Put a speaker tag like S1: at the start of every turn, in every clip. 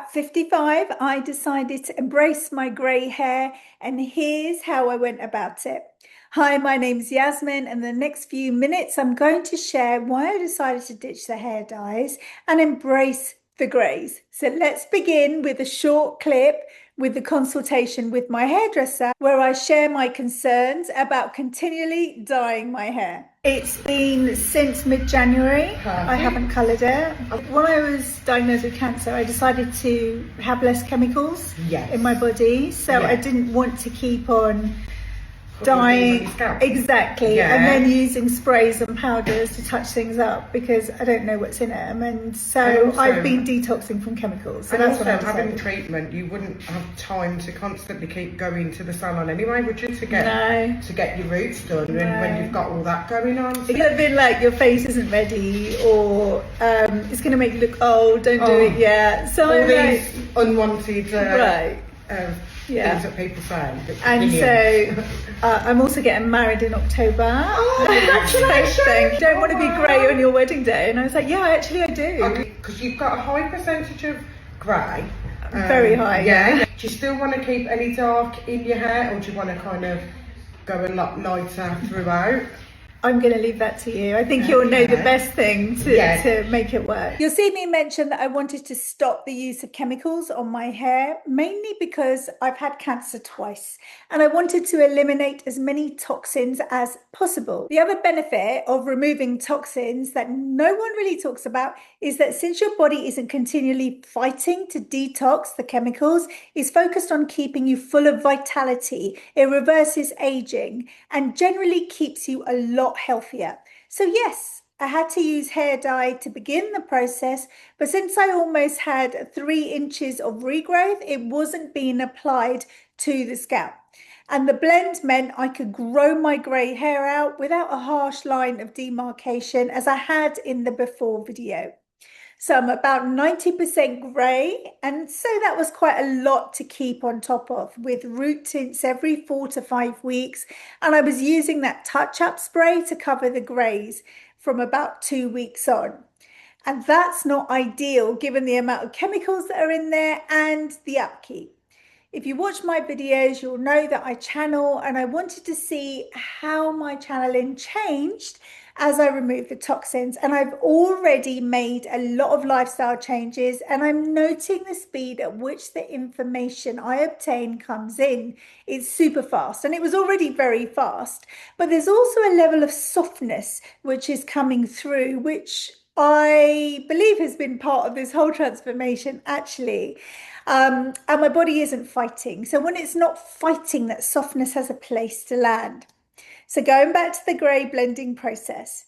S1: At 55, I decided to embrace my grey hair, and here's how I went about it. Hi, my name's Yasmin, and the next few minutes I'm going to share why I decided to ditch the hair dyes and embrace the greys. So let's begin with a short clip with the consultation with my hairdresser, where I share my concerns about continually dyeing my hair. It's been since mid-January. I haven't coloured it. When I was diagnosed with cancer, I decided to have less chemicals in my body. So I didn't want to keep on dyeing exactly and then using sprays and powders to touch things up because I don't know what's in them, and so also, I've been detoxing from chemicals. So and that's also what having treatment, you wouldn't have time to constantly keep going to the salon anyway, would you, to get your roots done when you've got all that going on? So it could have been like your face isn't ready, or it's going to make you look old, don't do it yet. So all these unwanted things that people say. And so I'm also getting married in October. Oh, congratulations! You don't want to be grey on your wedding day. And I was like, yeah, actually I do. Because you've got a high percentage of grey. Very high. Yeah. Do you still want to keep any dark in your hair, or do you want to kind of go a lot lighter throughout? I'm going to leave that to you. I think you'll know the best thing to make it work. You'll see me mention that I wanted to stop the use of chemicals on my hair, mainly because I've had cancer twice and I wanted to eliminate as many toxins as possible. The other benefit of removing toxins that no one really talks about is that since your body isn't continually fighting to detox the chemicals, it's focused on keeping you full of vitality. It reverses aging and generally keeps you a lot healthier. So yes, I had to use hair dye to begin the process, but since I almost had 3 inches of regrowth, it wasn't being applied to the scalp. And the blend meant I could grow my grey hair out without a harsh line of demarcation as I had in the before video. So I'm about 90% grey, and so that was quite a lot to keep on top of, with root tints every 4 to 5 weeks, and I was using that touch-up spray to cover the greys from about 2 weeks on. And that's not ideal given the amount of chemicals that are in there and the upkeep. If you watch my videos, you'll know that I channel, and I wanted to see how my channeling changed as I removed the toxins. And I've already made a lot of lifestyle changes, and I'm noting the speed at which the information I obtain comes in. It's super fast, and it was already very fast, but there's also a level of softness which is coming through, which I believe has been part of this whole transformation actually. And my body isn't fighting. So when it's not fighting, that softness has a place to land. So going back to the grey blending process,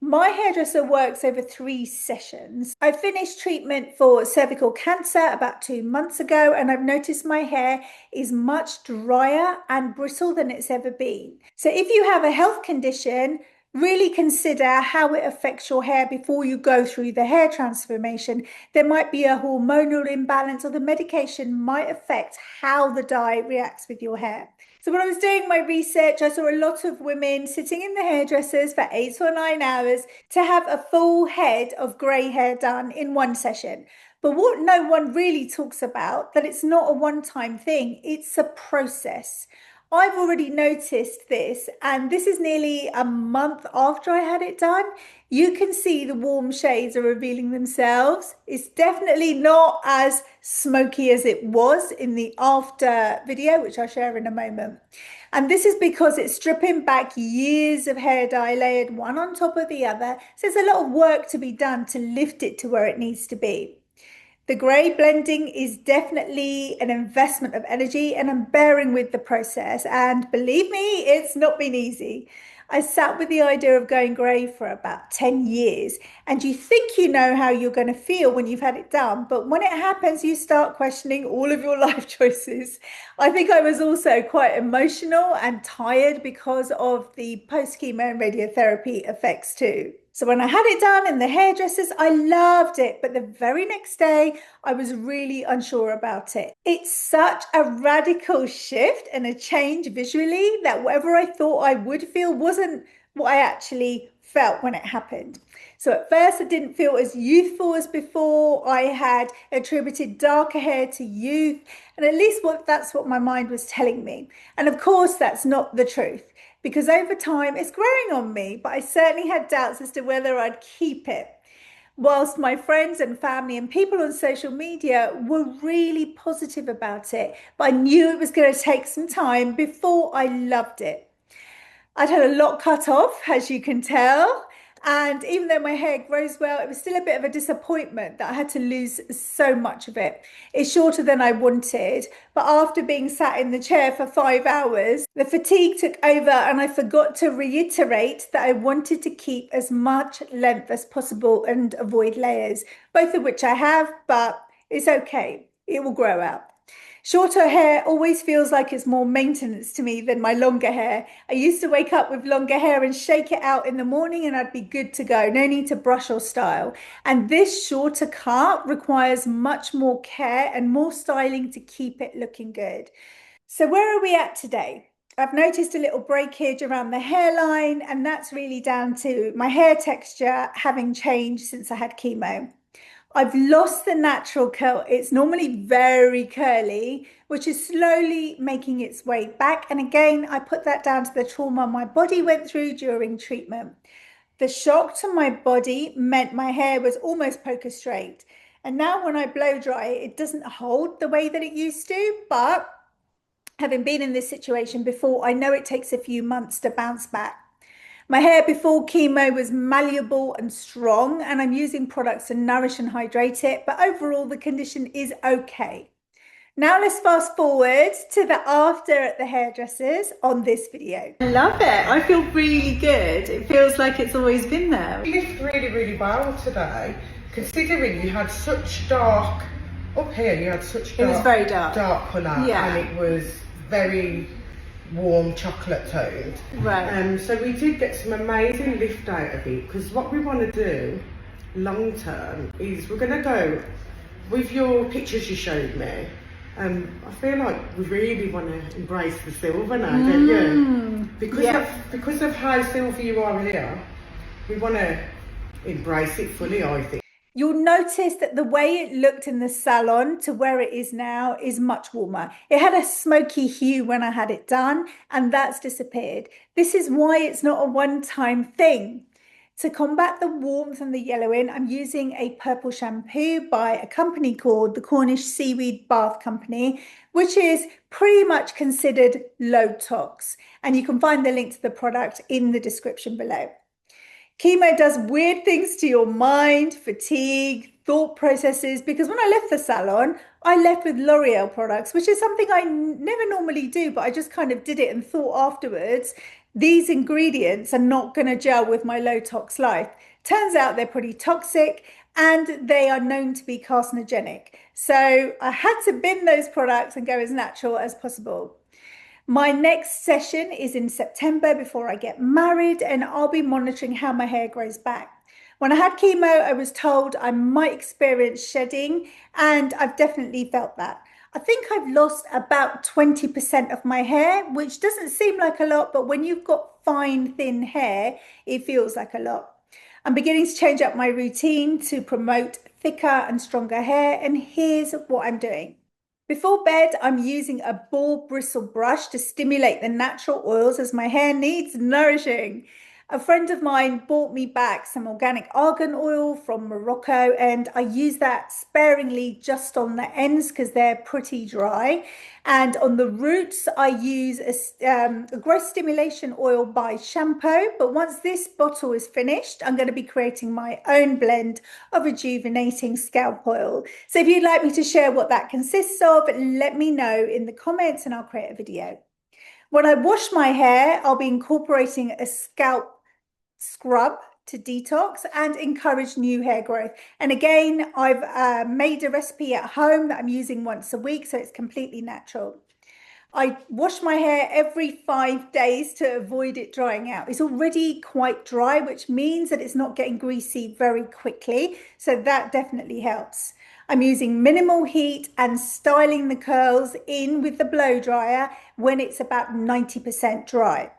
S1: my hairdresser works over 3 sessions. I finished treatment for cervical cancer about 2 months ago, and I've noticed my hair is much drier and brittle than it's ever been. So if you have a health condition, really consider how it affects your hair before you go through the hair transformation. There might be a hormonal imbalance, or the medication might affect how the dye reacts with your hair. So when I was doing my research, I saw a lot of women sitting in the hairdressers for 8 or 9 hours to have a full head of grey hair done in one session. But what no one really talks about, that it's not a one-time thing, it's a process. I've already noticed this, and this is nearly a month after I had it done. You can see the warm shades are revealing themselves. It's definitely not as smoky as it was in the after video, which I'll share in a moment. And this is because it's stripping back years of hair dye layered one on top of the other. So there's a lot of work to be done to lift it to where it needs to be. The grey blending is definitely an investment of energy, and I'm bearing with the process. And believe me, it's not been easy. I sat with the idea of going grey for about 10 years, and you think you know how you're going to feel when you've had it done, but when it happens, you start questioning all of your life choices. I think I was also quite emotional and tired because of the post-chemo and radiotherapy effects too. So when I had it done in the hairdressers, I loved it. But the very next day, I was really unsure about it. It's such a radical shift and a change visually that whatever I thought I would feel wasn't what I actually felt when it happened. So at first I didn't feel as youthful as before. I had attributed darker hair to youth, and at least that's what my mind was telling me. And of course, that's not the truth, because over time it's growing on me, but I certainly had doubts as to whether I'd keep it. Whilst my friends and family and people on social media were really positive about it, but I knew it was going to take some time before I loved it. I'd had a lot cut off, as you can tell. And even though my hair grows well, it was still a bit of a disappointment that I had to lose so much of it. It's shorter than I wanted, but after being sat in the chair for 5 hours, the fatigue took over and I forgot to reiterate that I wanted to keep as much length as possible and avoid layers, both of which I have, but it's okay. It will grow out. Shorter hair always feels like it's more maintenance to me than my longer hair. I used to wake up with longer hair and shake it out in the morning and I'd be good to go. No need to brush or style. And this shorter cut requires much more care and more styling to keep it looking good. So where are we at today? I've noticed a little breakage around the hairline, and that's really down to my hair texture having changed since I had chemo. I've lost the natural curl. It's normally very curly, which is slowly making its way back. And again, I put that down to the trauma my body went through during treatment. The shock to my body meant my hair was almost poker straight. And now when I blow dry, it doesn't hold the way that it used to. But having been in this situation before, I know it takes a few months to bounce back. My hair before chemo was malleable and strong, and I'm using products to nourish and hydrate it, but overall the condition is okay. Now let's fast forward to the after at the hairdressers on this video. I love it. I feel really good. It feels like it's always been there.
S2: You looked really, really well today, considering you had such dark, up here you had such dark,
S1: it was very dark
S2: colour,
S1: yeah.
S2: And it was very warm chocolate toned.
S1: Right.
S2: So we did get some amazing lift out of it, because what we want to do long term is we're going to go with your pictures you showed me. I feel like we really want to embrace the silver now, don't you? Because of how silver you are here, we want to embrace it fully, I think.
S1: You'll notice that the way it looked in the salon to where it is now is much warmer. It had a smoky hue when I had it done, and that's disappeared. This is why it's not a one-time thing. To combat the warmth and the yellowing, I'm using a purple shampoo by a company called the Cornish Seaweed Bath Company, which is pretty much considered low tox. And you can find the link to the product in the description below. Chemo does weird things to your mind, fatigue, thought processes, because when I left the salon, I left with L'Oreal products, which is something I never normally do, but I just kind of did it and thought afterwards, these ingredients are not going to gel with my low tox life. Turns out they're pretty toxic and they are known to be carcinogenic. So I had to bin those products and go as natural as possible. My next session is in September before I get married, and I'll be monitoring how my hair grows back. When I had chemo, I was told I might experience shedding, and I've definitely felt that. I think I've lost about 20% of my hair, which doesn't seem like a lot, but when you've got fine, thin hair, it feels like a lot. I'm beginning to change up my routine to promote thicker and stronger hair, and here's what I'm doing. Before bed, I'm using a ball bristle brush to stimulate the natural oils as my hair needs nourishing. A friend of mine bought me back some organic argan oil from Morocco, and I use that sparingly just on the ends because they're pretty dry. And on the roots, I use a growth stimulation oil by Shampoo. But once this bottle is finished, I'm going to be creating my own blend of rejuvenating scalp oil. So if you'd like me to share what that consists of, let me know in the comments and I'll create a video. When I wash my hair, I'll be incorporating a scalp scrub to detox and encourage new hair growth. And again, I've made a recipe at home that I'm using once a week, so it's completely natural. I wash my hair every 5 days to avoid it drying out. It's already quite dry, which means that it's not getting greasy very quickly. So that definitely helps. I'm using minimal heat and styling the curls in with the blow dryer when it's about 90% dry.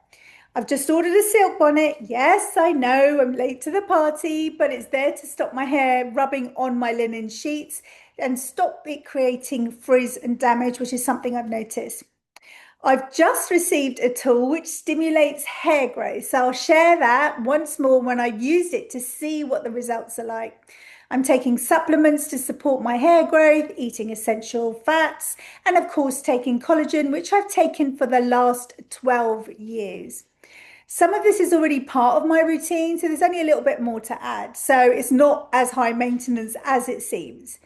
S1: I've just ordered a silk bonnet. Yes, I know I'm late to the party, but it's there to stop my hair rubbing on my linen sheets and stop it creating frizz and damage, which is something I've noticed. I've just received a tool which stimulates hair growth. So I'll share that once more when I use it to see what the results are like. I'm taking supplements to support my hair growth, eating essential fats, and of course, taking collagen, which I've taken for the last 12 years. Some of this is already part of my routine, so there's only a little bit more to add. So it's not as high maintenance as it seems.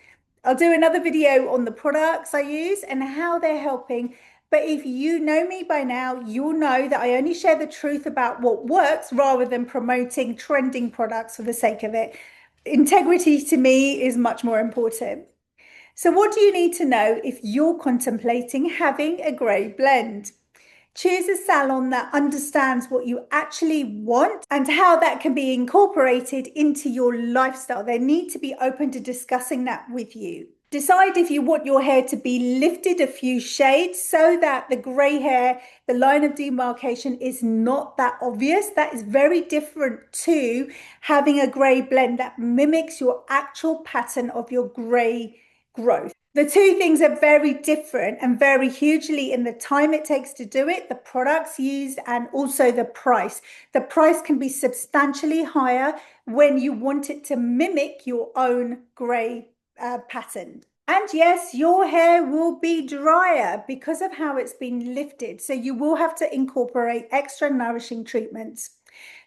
S1: I'll do another video on the products I use and how they're helping. But if you know me by now, you'll know that I only share the truth about what works rather than promoting trending products for the sake of it. Integrity to me is much more important. So what do you need to know if you're contemplating having a grey blend? Choose a salon that understands what you actually want and how that can be incorporated into your lifestyle. They need to be open to discussing that with you. Decide if you want your hair to be lifted a few shades so that the grey hair, the line of demarcation is not that obvious. That is very different to having a grey blend that mimics your actual pattern of your grey growth. The two things are very different and vary hugely in the time it takes to do it, the products used, and also the price. The price can be substantially higher when you want it to mimic your own grey pattern. And yes, your hair will be drier because of how it's been lifted. So you will have to incorporate extra nourishing treatments.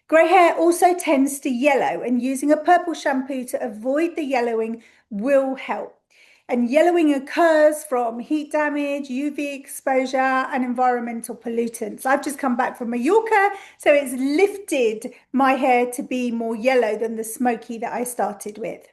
S1: Grey hair also tends to yellow, and using a purple shampoo to avoid the yellowing will help. And yellowing occurs from heat damage, UV exposure, and environmental pollutants. I've just come back from Mallorca, so it's lifted my hair to be more yellow than the smoky that I started with.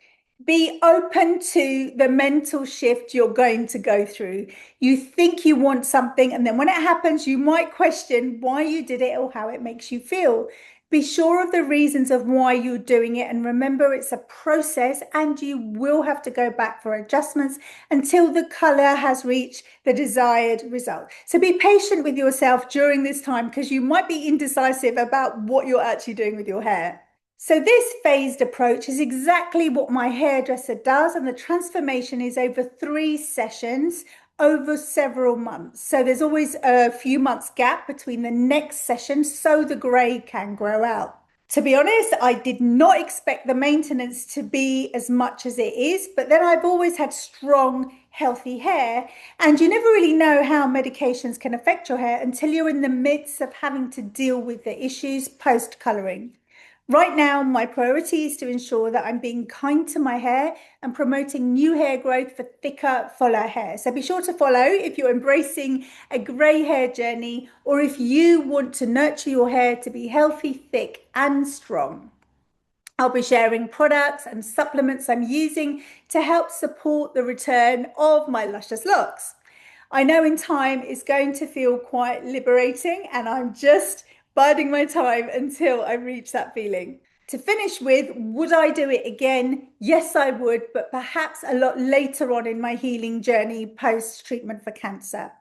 S1: Be open to the mental shift you're going to go through. You think you want something, and then when it happens, you might question why you did it or how it makes you feel. Be sure of the reasons of why you're doing it, and remember it's a process and you will have to go back for adjustments until the color has reached the desired result. So be patient with yourself during this time because you might be indecisive about what you're actually doing with your hair. So this phased approach is exactly what my hairdresser does, and the transformation is over 3 sessions over several months. So there's always a few months gap between the next session so the grey can grow out. To be honest, I did not expect the maintenance to be as much as it is, but then I've always had strong, healthy hair, and you never really know how medications can affect your hair until you're in the midst of having to deal with the issues post-colouring. Right now, my priority is to ensure that I'm being kind to my hair and promoting new hair growth for thicker, fuller hair. So be sure to follow if you're embracing a grey hair journey or if you want to nurture your hair to be healthy, thick, and strong. I'll be sharing products and supplements I'm using to help support the return of my luscious locks. I know in time it's going to feel quite liberating, and I'm just biding my time until I reach that feeling. To finish with, would I do it again? Yes, I would, but perhaps a lot later on in my healing journey post-treatment for cancer.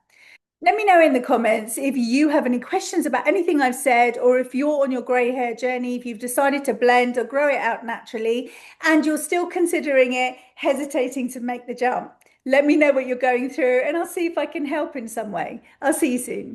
S1: Let me know in the comments if you have any questions about anything I've said, or if you're on your grey hair journey, if you've decided to blend or grow it out naturally, and you're still considering it, hesitating to make the jump. Let me know what you're going through, and I'll see if I can help in some way. I'll see you soon.